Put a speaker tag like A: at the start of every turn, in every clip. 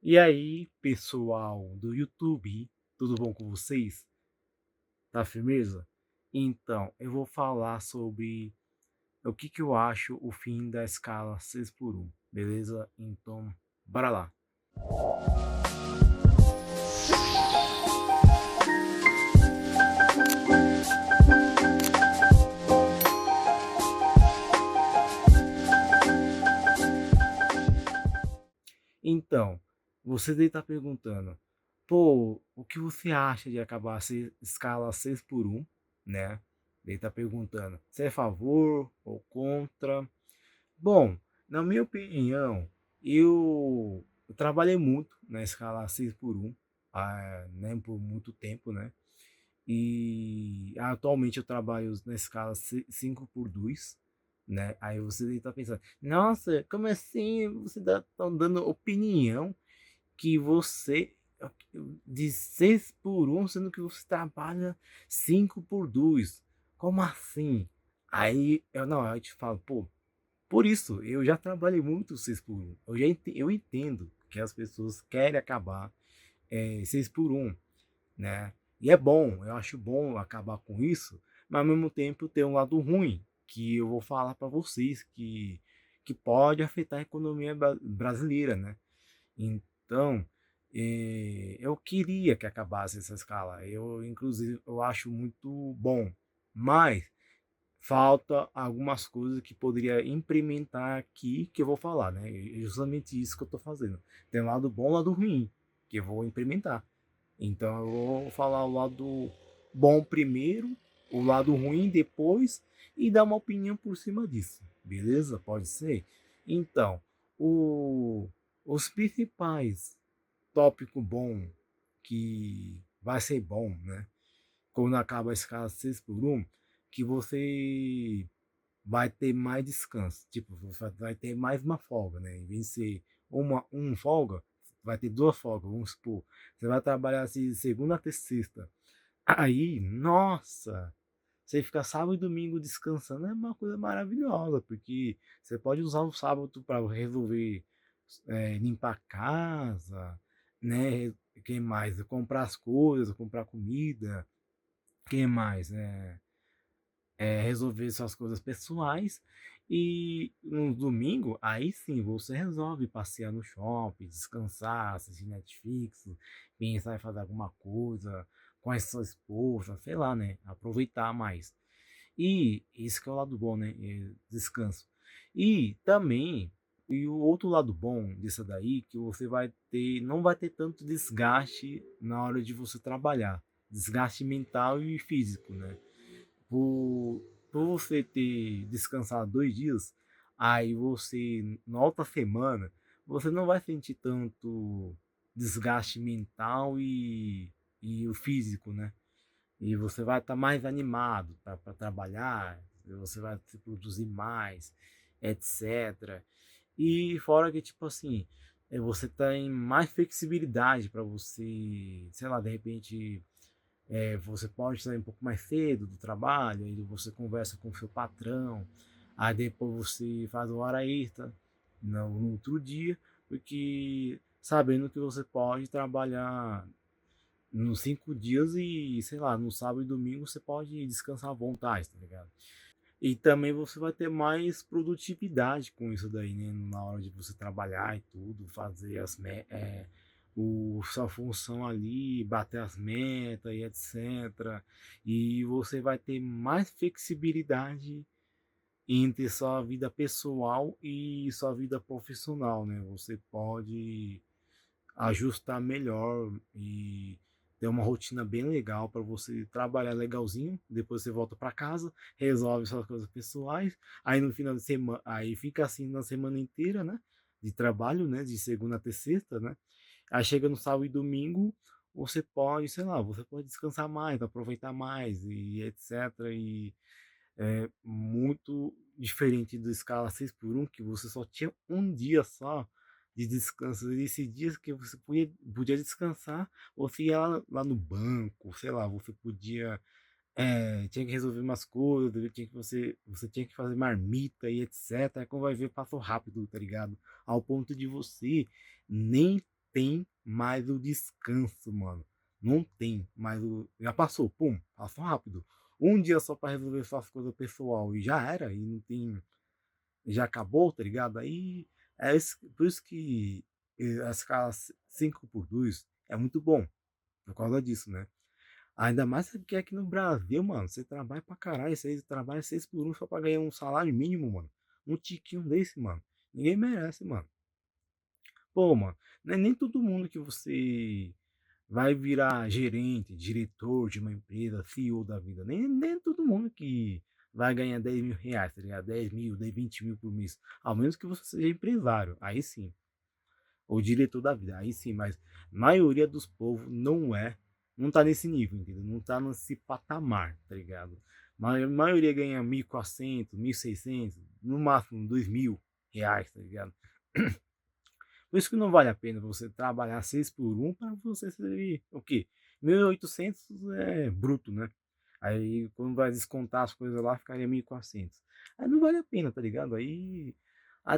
A: E aí, pessoal do YouTube, tudo bom com vocês? Tá firmeza? Então, eu vou falar sobre o que eu acho o fim da escala 6 por 1, beleza? Então, bora lá. Então, você deve estar perguntando, pô, o que você acha de acabar a escala 6 por 1, né? Ele está perguntando, você é a favor ou contra? Bom, na minha opinião, eu trabalhei muito na escala 6 por 1, né, por muito tempo, né? E atualmente eu trabalho na escala 5 por 2, né? Aí você está pensando, nossa, como assim você está dando opinião que você de 6 por 1, sendo que você trabalha 5 por 2? Como assim? Aí eu não, eu te falo, pô, por isso, eu já trabalhei muito 6 por 1. Eu entendo que as pessoas querem acabar 6 por 1, né? E é bom, eu acho bom acabar com isso, mas ao mesmo tempo tem um lado ruim, que eu vou falar para vocês, que pode afetar a economia brasileira, né? Então, eu queria que acabasse essa escala. Eu, inclusive, eu acho muito bom, mas falta algumas coisas que poderia implementar aqui que eu vou falar, né? É justamente isso que eu estou fazendo. Tem um lado bom e um lado ruim que eu vou implementar. Então eu vou falar o lado bom primeiro, o lado ruim depois e dar uma opinião por cima disso. Beleza? Pode ser? Então, o, os principais tópicos bom que vai ser bom, né? Quando acaba a escala 6 por 1, que você vai ter mais descanso. Tipo, você vai ter mais uma folga, né? Em vez de ser uma folga, vai ter duas folgas, vamos supor. Você vai trabalhar assim de segunda até sexta. Aí, nossa, você fica sábado e domingo descansando é uma coisa maravilhosa, porque você pode usar o sábado para resolver, limpar a casa, né? Quem mais? Comprar as coisas, comprar comida, quem mais? Resolver suas coisas pessoais. E no domingo, aí sim, você resolve passear no shopping, descansar, assistir Netflix, pensar em fazer alguma coisa com a sua esposa, sei lá, né? Aproveitar mais. E esse que é o lado bom, né? Descanso. E também, e o outro lado bom disso daí, que você vai ter, não vai ter tanto desgaste na hora de você trabalhar. Desgaste mental e físico, né? por, por você ter descansado 2 dias, aí você, na outra semana, você não vai sentir tanto desgaste mental e o físico, né? E você vai estar mais animado para trabalhar, você vai se produzir mais, etc. E fora que, tipo assim, você tem mais flexibilidade para você, sei lá, de repente você pode sair um pouco mais cedo do trabalho, aí você conversa com o seu patrão, aí depois você faz o hora extra no outro dia, porque sabendo que você pode trabalhar nos 5 dias e, sei lá, no sábado e domingo você pode descansar à vontade, tá ligado? E também você vai ter mais produtividade com isso daí, né? Na hora de você trabalhar e tudo, fazer sua função ali, bater as metas e etc. E você vai ter mais flexibilidade entre sua vida pessoal e sua vida profissional, né? Você pode ajustar melhor e ter uma rotina bem legal para você trabalhar legalzinho. Depois você volta para casa, resolve suas coisas pessoais. Aí no final de semana, aí fica assim na semana inteira, né? De trabalho, né? De segunda até sexta, né? Aí chega no sábado e domingo, você pode, sei lá, você pode descansar mais, aproveitar mais e etc. E é muito diferente do escala 6 por 1, que você só tinha um dia só de descanso. E esses dias que você podia descansar, você ia lá no banco, sei lá, você podia. Tinha que resolver umas coisas, você tinha que fazer marmita e etc. Aí quando vai ver, passou rápido, tá ligado? Ao ponto de você nem tem mais o descanso, mano. Não tem mais o. Já passou, pum, passou rápido. Um dia só pra resolver suas coisas pessoal e já era, e não tem. Já acabou, tá ligado? Aí por isso que a escala 5x2 é muito bom, por causa disso, né? Ainda mais que aqui no Brasil, mano, você trabalha pra caralho, você trabalha 6x1 só pra ganhar um salário mínimo, mano. Um tiquinho desse, mano. Ninguém merece, mano. Pô, mano, não é nem todo mundo que você vai virar gerente, diretor de uma empresa, CEO da vida. Nem todo mundo que vai ganhar 10 mil reais, tá ligado? 10 mil, 20 mil por mês. Ao menos que você seja empresário, aí sim. Ou diretor da vida, aí sim. Mas a maioria dos povos não é, não tá nesse nível, entendeu? Não tá nesse patamar, tá ligado? A maioria ganha 1.400, 1.600, no máximo 2 mil reais, tá ligado? Por isso que não vale a pena você trabalhar 6x1 para você ser o quê? 1.800 é bruto, né? Aí quando vai descontar as coisas lá, ficaria 1.400. Aí não vale a pena, tá ligado? Aí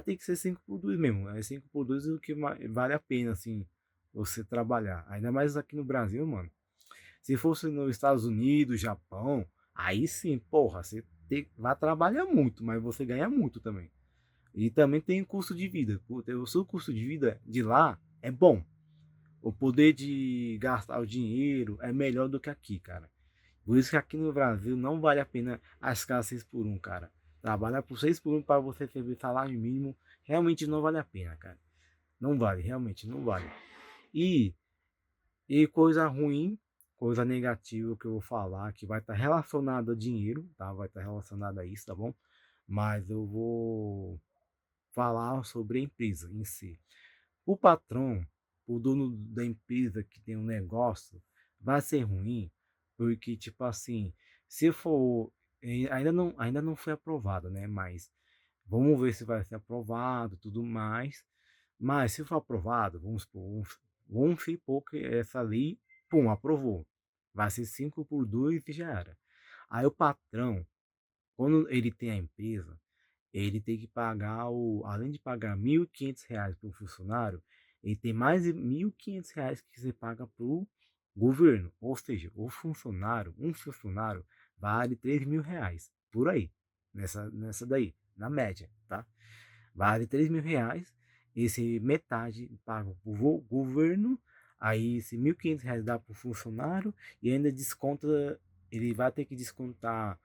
A: tem que ser 5x2 mesmo. Aí 5x2 é o que vale a pena, assim, você trabalhar. Ainda mais aqui no Brasil, mano. Se fosse nos Estados Unidos, Japão, aí sim, porra, vai trabalhar muito, mas você ganha muito também. E também tem o custo de vida. O seu custo de vida de lá é bom. O poder de gastar o dinheiro é melhor do que aqui, cara. Por isso que aqui no Brasil não vale a pena arriscar 6x1, cara. Trabalhar por 6x1 para você receber salário mínimo realmente não vale a pena, cara. Não vale, realmente não vale. E, e coisa ruim, coisa negativa que eu vou falar, que vai estar relacionada a dinheiro, tá? Vai estar relacionada a isso, tá bom? Mas eu vou falar sobre a empresa em si. O patrão, o dono da empresa que tem um negócio, vai ser ruim, porque, tipo assim, se for. Ainda não foi aprovado, né? Mas vamos ver se vai ser aprovado tudo mais. Mas se for aprovado, vamos supor que essa lei, pum, aprovou. Vai ser 5x2 e já era. Aí o patrão, quando ele tem a empresa, ele tem que pagar além de pagar R$ 1.500 para o funcionário, ele tem mais de R$ 1.500 que você paga para o governo. Ou seja, um funcionário vale R$ 3.000, por aí, nessa daí, na média, tá? Vale R$ 3.000, esse metade paga para o governo, aí esse R$ 1.500 dá para o funcionário e ainda desconta, ele vai ter que descontar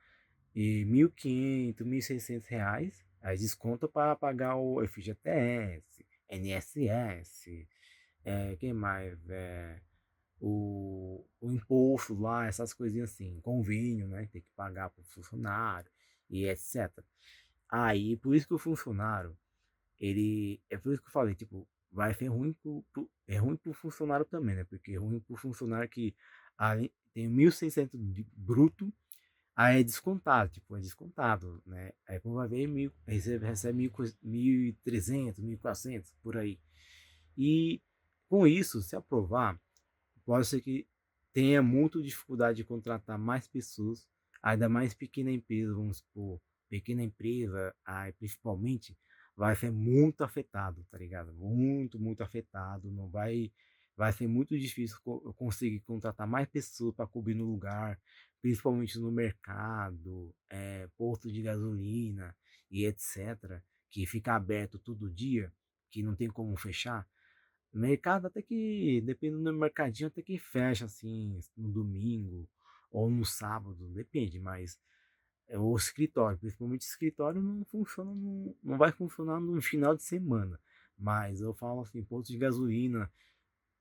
A: 1.500, R$ 1.600, aí desconta para pagar o FGTS, NSS, quem mais? O imposto lá, essas coisinhas assim, convênio, né? Tem que pagar para o funcionário e etc. Aí, por isso que o funcionário, é por isso que eu falei, tipo, vai ser ruim é ruim pro funcionário também, né? Porque é ruim pro funcionário que tem 1.600 de bruto. Aí é descontado, tipo, é descontado, né? Aí quando vai ver, recebe 1.300, 1.400, por aí. E com isso, se aprovar, pode ser que tenha muita dificuldade de contratar mais pessoas, ainda mais pequena empresa, vamos supor, pequena empresa, aí principalmente, vai ser muito afetado, tá ligado? Muito, muito afetado, não vai ser muito difícil conseguir contratar mais pessoas para cobrir no lugar, principalmente no mercado, posto de gasolina e etc, que fica aberto todo dia, que não tem como fechar. Mercado até que, dependendo do mercadinho, até que fecha assim, no domingo ou no sábado, depende, mas o escritório, principalmente escritório, não funciona, não vai funcionar no final de semana. Mas eu falo assim, posto de gasolina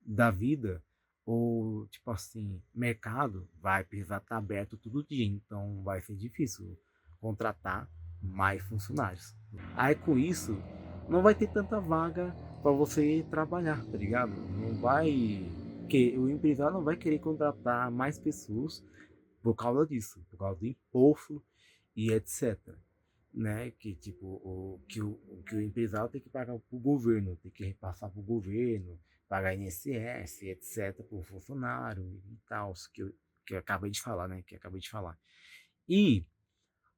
A: da vida, ou tipo assim, mercado, vai precisar estar aberto todo dia, então vai ser difícil contratar mais funcionários. Aí com isso, não vai ter tanta vaga para você trabalhar, tá ligado? Não vai que o empresário não vai querer contratar mais pessoas por causa disso, por causa do imposto e etc. Né? Que tipo o que o empresário tem que pagar para o governo, tem que repassar para o governo, pagar INSS, etc. para o funcionário e tal, que eu acabei de falar, né? Que eu acabei de falar. E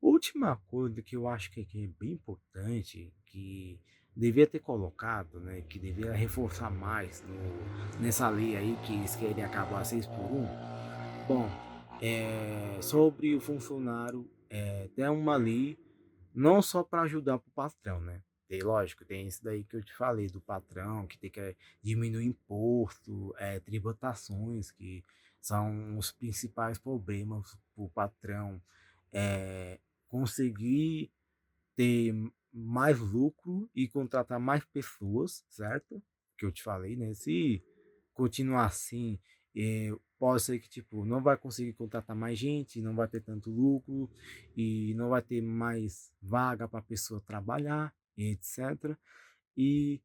A: última coisa que eu acho que é bem importante, que devia ter colocado, né, que devia reforçar mais nessa lei aí que eles querem acabar 6 por um. Bom, sobre o funcionário, tem uma lei não só para ajudar para o patrão, né? Tem, lógico, tem isso daí que eu te falei do patrão, que tem que diminuir imposto, tributações, que são os principais problemas para o patrão conseguir ter mais lucro e contratar mais pessoas, certo? Que eu te falei, né? Se continuar assim, pode ser que tipo não vai conseguir contratar mais gente, não vai ter tanto lucro e não vai ter mais vaga para a pessoa trabalhar, e etc. E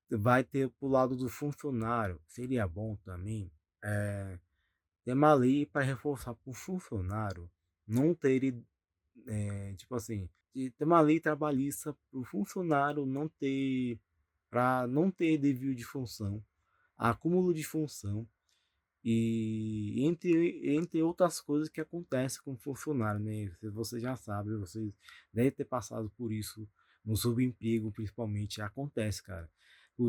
A: vai ter pro lado do funcionário. Seria bom também ter uma lei para reforçar para o funcionário não ter tipo assim, de ter uma lei trabalhista para o funcionário não ter, para não ter desvio de função, acúmulo de função e entre outras coisas que acontecem com o funcionário, né? Se você já sabe, você deve ter passado por isso no subemprego, principalmente, acontece, cara.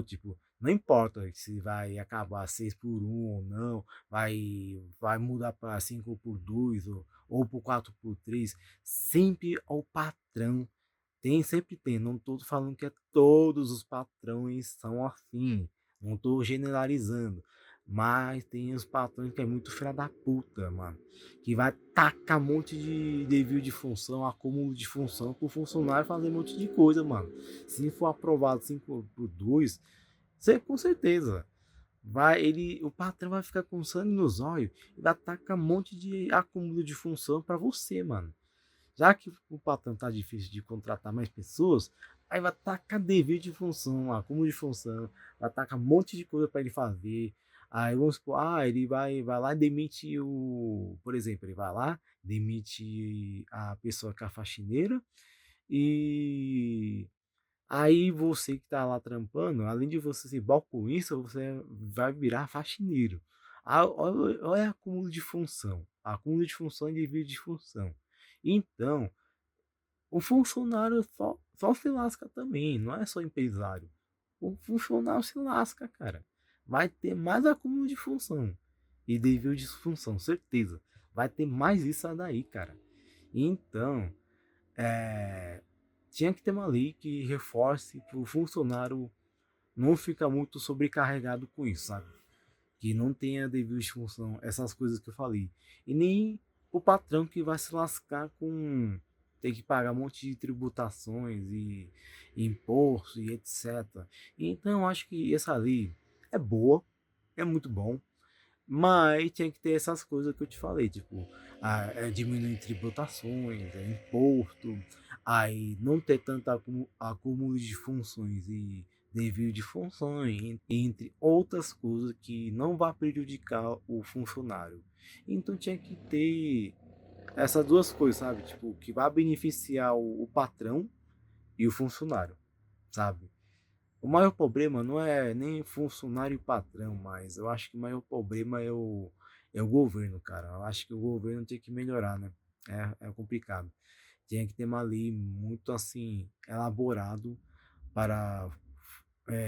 A: Tipo, não importa se vai acabar 6 por um ou não, vai mudar para 5 por 2 ou por 4 por 3, sempre o patrão sempre tem, não estou falando que todos os patrões são assim, não estou generalizando, mas tem os patrões que é muito filha da puta, mano, que vai tacar um monte de desvio de função, acúmulo de função pro funcionário fazer um monte de coisa, mano. Se for aprovado 5 por 2, você com certeza o patrão vai ficar com sangue nos olhos e vai tacar um monte de acúmulo de função para você, mano. Já que o patrão tá difícil de contratar mais pessoas, aí vai tacar dever de função, acúmulo de função, vai tacar um monte de coisa para ele fazer. Aí vamos supor, ele vai lá e demite por exemplo, ele vai lá, demite a pessoa que é a faxineira e aí você que tá lá trampando, além de você ser balconista, você vai virar faxineiro. Olha acúmulo de função, acúmulo de função e dever de função. Então, o funcionário só se lasca também, não é só empresário. O funcionário se lasca, cara. Vai ter mais acúmulo de função e desvio de função, certeza. Vai ter mais isso daí, cara. Então, é, tinha que ter uma lei que reforce para o funcionário não ficar muito sobrecarregado com isso, sabe? Que não tenha devido de função, essas coisas que eu falei. E nem o patrão que vai se lascar com ter que pagar um monte de tributações e impostos e etc. Então eu acho que essa lei é boa, é muito bom, mas tinha que ter essas coisas que eu te falei, tipo, diminuir tributações, imposto, aí não ter tanto acúmulo de funções e desvio de funções, entre outras coisas que não vai prejudicar o funcionário. Então tinha que ter essas duas coisas, sabe? Tipo, que vai beneficiar o patrão e o funcionário, sabe? O maior problema não é nem funcionário e patrão, mas eu acho que o maior problema é o governo, cara. Eu acho que o governo tem que melhorar, né? É complicado. Tem que ter uma lei muito assim, elaborado para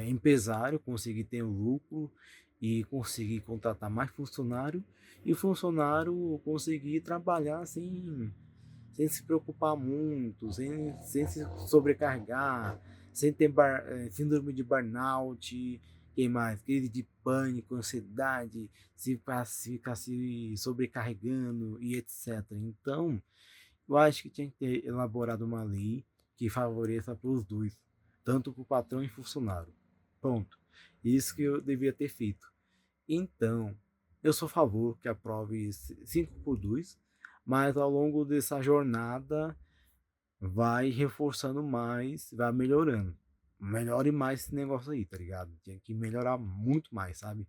A: empresário conseguir ter um lucro e conseguir contratar mais funcionário e o funcionário conseguir trabalhar sem se preocupar muito, sem se sobrecarregar, sem ter síndrome de burnout, que mais? Crise de pânico, ansiedade, se ficar se sobrecarregando e etc. Então, eu acho que tinha que ter elaborado uma lei que favoreça para os dois, tanto para o patrão e funcionário. Pronto. Isso que eu devia ter feito. Então, eu sou a favor que aprove 5 por 2, mas ao longo dessa jornada vai reforçando mais, vai melhorando. Melhore mais esse negócio aí, tá ligado? Tem que melhorar muito mais, sabe?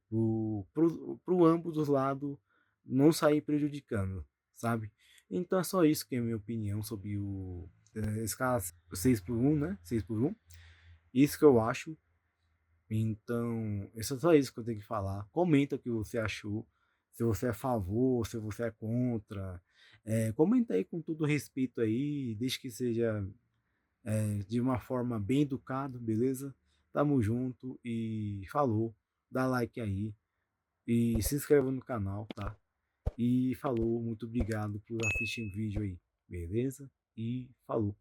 A: Pro ambos dos lados não sair prejudicando, sabe? Então é só isso que é a minha opinião sobre o escala 6 por um, né? 6 por um. Isso que eu acho. Então, isso é só isso que eu tenho que falar. Comenta o que você achou. Se você é a favor, se você é contra. Comenta aí com todo respeito aí, desde que seja de uma forma bem educada, beleza? Tamo junto e falou, dá like aí e se inscreva no canal, tá? E falou, muito obrigado por assistir o vídeo aí, beleza? E falou.